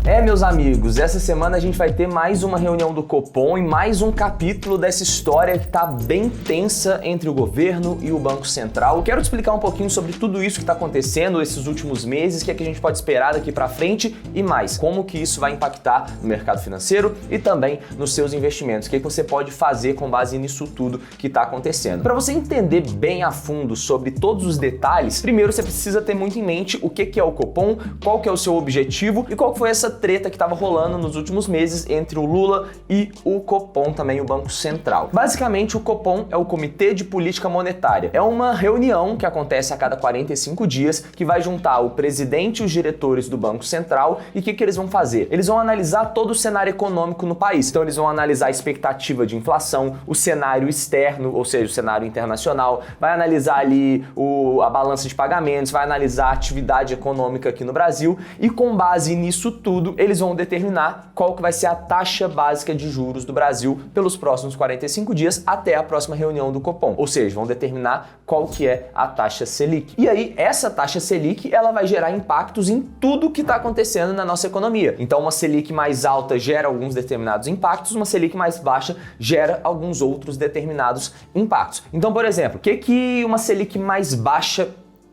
Meus amigos, essa semana a gente vai ter mais uma reunião do Copom e mais um capítulo dessa história que tá bem tensa entre o governo e o Banco Central. Quero te explicar um pouquinho sobre tudo isso que tá acontecendo esses últimos meses, o que é que a gente pode esperar daqui pra frente e mais, como que isso vai impactar no mercado financeiro e também nos seus investimentos, o que é que você pode fazer com base nisso tudo que tá acontecendo. Para você entender bem a fundo sobre todos os detalhes, primeiro você precisa ter muito em mente o que é o Copom, qual que é o seu objetivo e qual foi essa treta que estava rolando nos últimos meses entre o Lula e o Copom, também o Banco Central. Basicamente, o Copom é o Comitê de Política Monetária. É uma reunião que acontece a cada 45 dias que vai juntar o presidente e os diretores do Banco Central e o que eles vão fazer? Eles vão analisar todo o cenário econômico no país. Então, eles vão analisar a expectativa de inflação, o cenário externo, ou seja, o cenário internacional, vai analisar ali a balança de pagamentos, vai analisar a atividade econômica aqui no Brasil e com base nisso tudo, eles vão determinar qual que vai ser a taxa básica de juros do Brasil pelos próximos 45 dias até a próxima reunião do Copom. Ou seja, vão determinar qual que é a taxa Selic. E aí, essa taxa Selic, ela vai gerar impactos em tudo que está acontecendo na nossa economia. Então, uma Selic mais alta gera alguns determinados impactos, uma Selic mais baixa gera alguns outros determinados impactos. Então, por exemplo, o que uma Selic mais baixa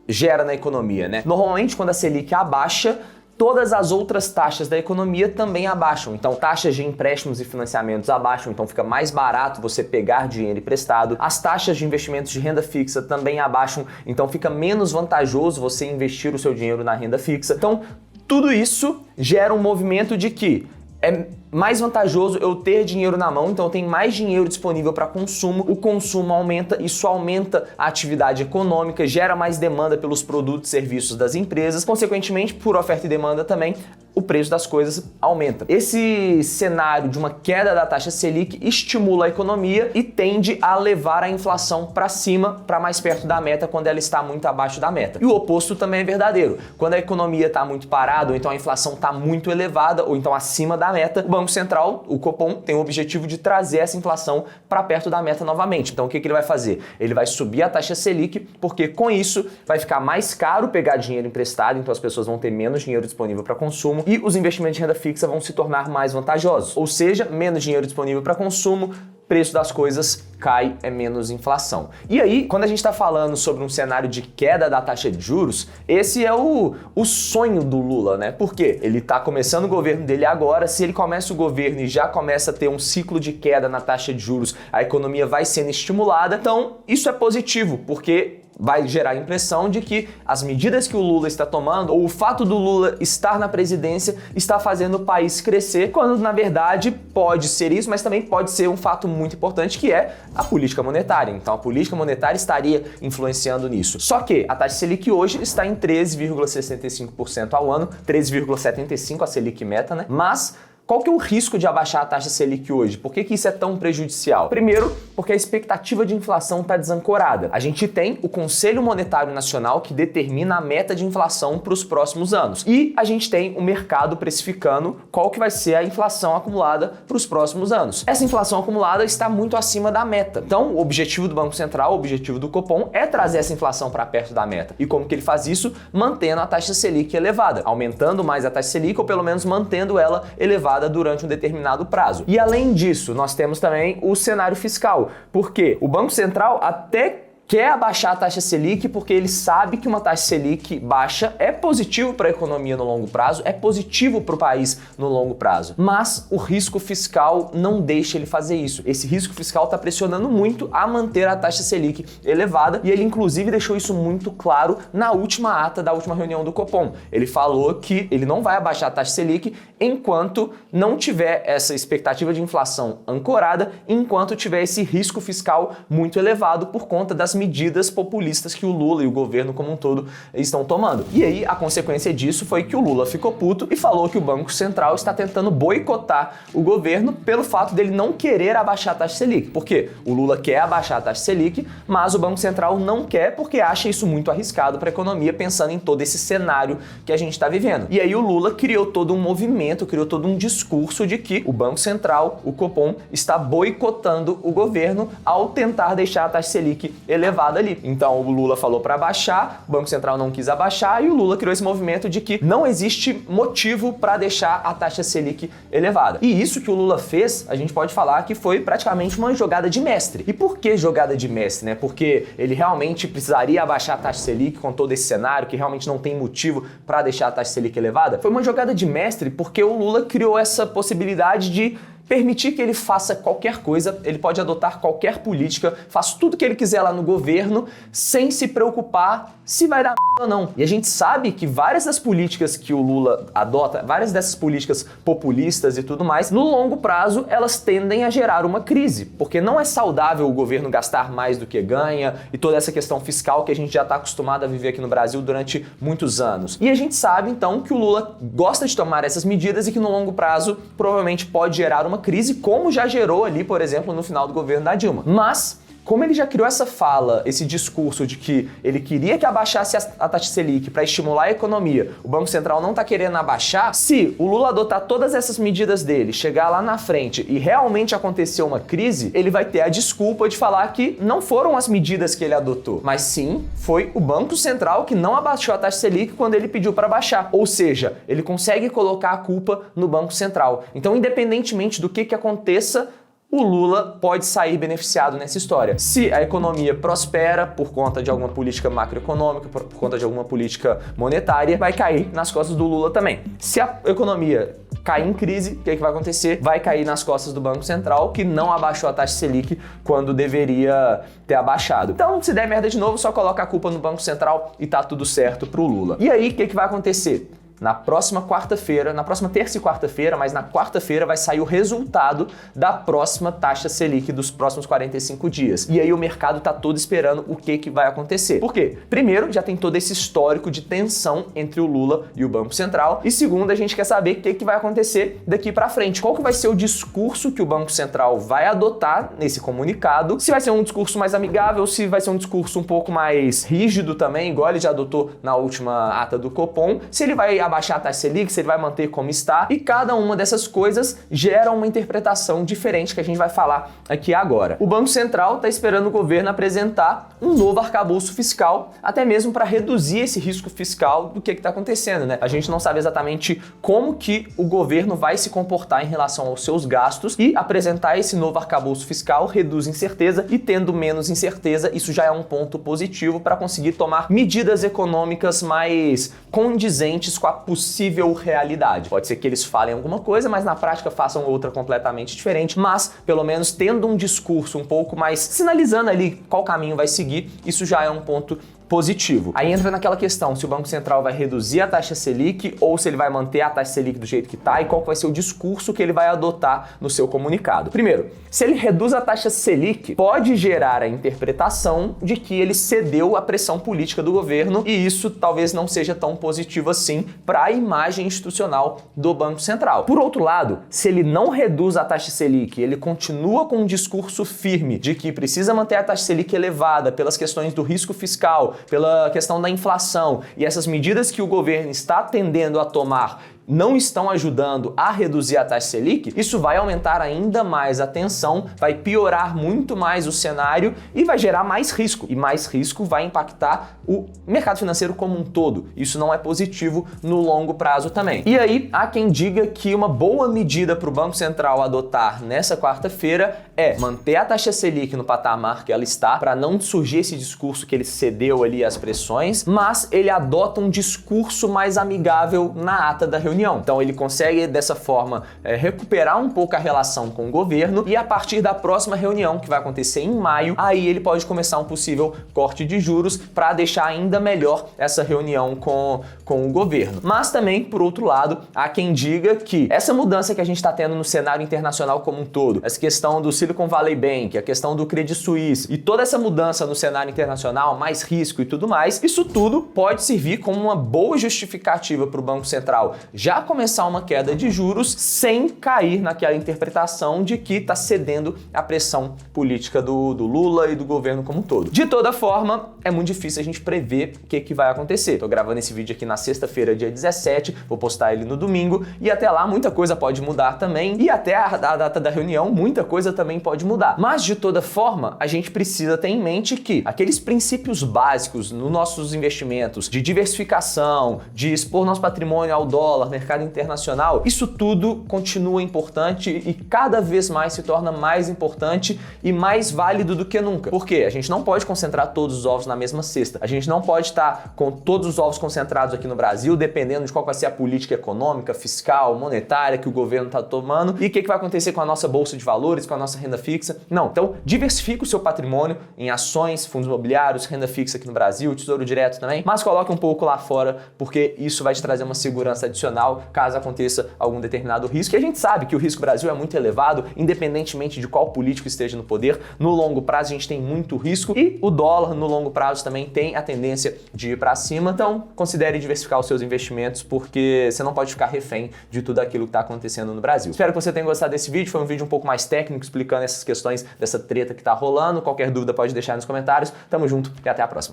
gera na economia, né? Normalmente, quando a Selic abaixa, todas as outras taxas da economia também abaixam. Então, taxas de empréstimos e financiamentos abaixam, então fica mais barato você pegar dinheiro emprestado. As taxas de investimentos de renda fixa também abaixam, então fica menos vantajoso você investir o seu dinheiro na renda fixa. Então, tudo isso gera um movimento de que é mais vantajoso eu ter dinheiro na mão, então eu tenho mais dinheiro disponível para consumo, o consumo aumenta, isso aumenta a atividade econômica, gera mais demanda pelos produtos e serviços das empresas, consequentemente, por oferta e demanda também, o preço das coisas aumenta. Esse cenário de uma queda da taxa Selic estimula a economia e tende a levar a inflação para cima, para mais perto da meta, quando ela está muito abaixo da meta. E o oposto também é verdadeiro. Quando a economia está muito parada, ou então a inflação está muito elevada, ou então acima da meta, o Banco Central, o Copom, tem o objetivo de trazer essa inflação para perto da meta novamente. Então o que ele vai fazer? Ele vai subir a taxa Selic, porque com isso vai ficar mais caro pegar dinheiro emprestado, então as pessoas vão ter menos dinheiro disponível para consumo e os investimentos de renda fixa vão se tornar mais vantajosos. Ou seja, menos dinheiro disponível para consumo, preço das coisas cai, é menos inflação. E aí, quando a gente está falando sobre um cenário de queda da taxa de juros, esse é o sonho do Lula, né? Por quê? Ele está começando o governo dele agora, se ele começa o governo e já começa a ter um ciclo de queda na taxa de juros, a economia vai sendo estimulada, então isso é positivo, porque vai gerar a impressão de que as medidas que o Lula está tomando, ou o fato do Lula estar na presidência, está fazendo o país crescer, quando na verdade pode ser isso, mas também pode ser um fato muito importante que é a política monetária. Então a política monetária estaria influenciando nisso. Só que a taxa Selic hoje está em 13,65% ao ano, 13,75% a Selic meta, né? Mas qual que é o risco de abaixar a taxa Selic hoje? Por que isso é tão prejudicial? Primeiro, porque a expectativa de inflação está desancorada. A gente tem o Conselho Monetário Nacional que determina a meta de inflação para os próximos anos. E a gente tem o mercado precificando qual que vai ser a inflação acumulada para os próximos anos. Essa inflação acumulada está muito acima da meta. Então, o objetivo do Banco Central, o objetivo do Copom é trazer essa inflação para perto da meta. E como que ele faz isso? Mantendo a taxa Selic elevada, aumentando mais a taxa Selic ou pelo menos mantendo ela elevada durante um determinado prazo. E além disso, nós temos também o cenário fiscal, porque o Banco Central até quer abaixar a taxa Selic porque ele sabe que uma taxa Selic baixa é positivo para a economia no longo prazo, é positivo para o país no longo prazo. Mas o risco fiscal não deixa ele fazer isso. Esse risco fiscal está pressionando muito a manter a taxa Selic elevada e ele inclusive deixou isso muito claro na última ata da última reunião do Copom. Ele falou que ele não vai abaixar a taxa Selic enquanto não tiver essa expectativa de inflação ancorada, enquanto tiver esse risco fiscal muito elevado por conta das medidas populistas que o Lula e o governo como um todo estão tomando. E aí, a consequência disso foi que o Lula ficou puto e falou que o Banco Central está tentando boicotar o governo pelo fato dele não querer abaixar a taxa Selic. Por quê? O Lula quer abaixar a taxa Selic, mas o Banco Central não quer porque acha isso muito arriscado para a economia, pensando em todo esse cenário que a gente está vivendo. E aí o Lula criou todo um movimento, criou todo um discurso de que o Banco Central, o Copom, está boicotando o governo ao tentar deixar a taxa Selic elevada elevada ali. Então o Lula falou para abaixar, o Banco Central não quis abaixar e o Lula criou esse movimento de que não existe motivo para deixar a taxa Selic elevada. E isso que o Lula fez, a gente pode falar que foi praticamente uma jogada de mestre. E por que jogada de mestre, né? Porque ele realmente precisaria abaixar a taxa Selic com todo esse cenário, que realmente não tem motivo para deixar a taxa Selic elevada? Foi uma jogada de mestre porque o Lula criou essa possibilidade de permitir que ele faça qualquer coisa, ele pode adotar qualquer política, faz tudo que ele quiser lá no governo, sem se preocupar se vai dar ou não. E a gente sabe que várias das políticas que o Lula adota, várias dessas políticas populistas e tudo mais, no longo prazo, elas tendem a gerar uma crise, porque não é saudável o governo gastar mais do que ganha e toda essa questão fiscal que a gente já está acostumado a viver aqui no Brasil durante muitos anos. E a gente sabe, então, que o Lula gosta de tomar essas medidas e que no longo prazo provavelmente pode gerar uma crise, como já gerou ali, por exemplo, no final do governo da Dilma. Mas como ele já criou essa fala, esse discurso de que ele queria que abaixasse a taxa Selic para estimular a economia, o Banco Central não está querendo abaixar, se o Lula adotar todas essas medidas dele, chegar lá na frente e realmente acontecer uma crise, ele vai ter a desculpa de falar que não foram as medidas que ele adotou, mas sim foi o Banco Central que não abaixou a taxa Selic quando ele pediu para baixar. Ou seja, ele consegue colocar a culpa no Banco Central. Então, independentemente do que aconteça, o Lula pode sair beneficiado nessa história. Se a economia prospera por conta de alguma política macroeconômica, por conta de alguma política monetária, vai cair nas costas do Lula também. Se a economia cair em crise, o que vai acontecer? Vai cair nas costas do Banco Central, que não abaixou a taxa Selic quando deveria ter abaixado. Então, se der merda de novo, só coloca a culpa no Banco Central e tá tudo certo pro Lula. E aí, o que vai acontecer? Na próxima quarta-feira, na próxima terça e quarta-feira, mas na quarta-feira vai sair o resultado da próxima taxa Selic dos próximos 45 dias. E aí o mercado tá todo esperando o que vai acontecer. Por quê? Primeiro, já tem todo esse histórico de tensão entre o Lula e o Banco Central. E segundo, a gente quer saber o que vai acontecer daqui para frente. Qual que vai ser o discurso que o Banco Central vai adotar nesse comunicado? Se vai ser um discurso mais amigável, se vai ser um discurso um pouco mais rígido também, igual ele já adotou na última ata do Copom, se ele vai abaixar a taxa Selic, se ele vai manter como está, e cada uma dessas coisas gera uma interpretação diferente que a gente vai falar aqui agora. O Banco Central está esperando o governo apresentar um novo arcabouço fiscal, até mesmo para reduzir esse risco fiscal do que está acontecendo, né? A gente não sabe exatamente como que o governo vai se comportar em relação aos seus gastos, e apresentar esse novo arcabouço fiscal reduz incerteza, e tendo menos incerteza, isso já é um ponto positivo para conseguir tomar medidas econômicas mais condizentes com a possível realidade. Pode ser que eles falem alguma coisa, mas na prática façam outra completamente diferente, mas pelo menos tendo um discurso um pouco mais sinalizando ali qual caminho vai seguir, isso já é um ponto positivo. Aí entra naquela questão se o Banco Central vai reduzir a taxa Selic ou se ele vai manter a taxa Selic do jeito que está, e qual vai ser o discurso que ele vai adotar no seu comunicado. Primeiro, se ele reduz a taxa Selic, pode gerar a interpretação de que ele cedeu à pressão política do governo, e isso talvez não seja tão positivo assim para a imagem institucional do Banco Central. Por outro lado, se ele não reduz a taxa Selic, ele continua com um discurso firme de que precisa manter a taxa Selic elevada pelas questões do risco fiscal, pela questão da inflação, e essas medidas que o governo está tendendo a tomar não estão ajudando a reduzir a taxa Selic, isso vai aumentar ainda mais a tensão, vai piorar muito mais o cenário e vai gerar mais risco. E mais risco vai impactar o mercado financeiro como um todo. Isso não é positivo no longo prazo também. E aí, há quem diga que uma boa medida para o Banco Central adotar nessa quarta-feira é manter a taxa Selic no patamar que ela está, para não surgir esse discurso que ele cedeu ali às pressões, mas ele adota um discurso mais amigável na ata da reunião. Então ele consegue dessa forma recuperar um pouco a relação com o governo, e a partir da próxima reunião, que vai acontecer em maio, aí ele pode começar um possível corte de juros para deixar ainda melhor essa reunião com o governo. Mas também, por outro lado, há quem diga que essa mudança que a gente está tendo no cenário internacional como um todo, essa questão do Silicon Valley Bank, a questão do Credit Suisse e toda essa mudança no cenário internacional, mais risco e tudo mais, isso tudo pode servir como uma boa justificativa para o Banco Central já começar uma queda de juros sem cair naquela interpretação de que está cedendo à pressão política do Lula e do governo como um todo. De toda forma, é muito difícil a gente prever o que vai acontecer. Tô gravando esse vídeo aqui na sexta-feira, dia 17, vou postar ele no domingo, e até lá muita coisa pode mudar também, e até a data da reunião muita coisa também pode mudar. Mas de toda forma, a gente precisa ter em mente que aqueles princípios básicos nos nossos investimentos, de diversificação, de expor nosso patrimônio ao dólar, mercado internacional, isso tudo continua importante e cada vez mais se torna mais importante e mais válido do que nunca. Por quê? A gente não pode concentrar todos os ovos na mesma cesta. A gente não pode estar com todos os ovos concentrados aqui no Brasil, dependendo de qual vai ser a política econômica, fiscal, monetária que o governo está tomando e o que vai acontecer com a nossa bolsa de valores, com a nossa renda fixa. Não. Então, diversifique o seu patrimônio em ações, fundos imobiliários, renda fixa aqui no Brasil, tesouro direto também, mas coloque um pouco lá fora, porque isso vai te trazer uma segurança adicional caso aconteça algum determinado risco. E a gente sabe que o risco Brasil é muito elevado, independentemente de qual político esteja no poder. No longo prazo a gente tem muito risco e o dólar no longo prazo também tem a tendência de ir para cima. Então, considere diversificar os seus investimentos, porque você não pode ficar refém de tudo aquilo que está acontecendo no Brasil. Espero que você tenha gostado desse vídeo. Foi um vídeo um pouco mais técnico, explicando essas questões dessa treta que tá rolando. Qualquer dúvida pode deixar nos comentários. Tamo junto e até a próxima.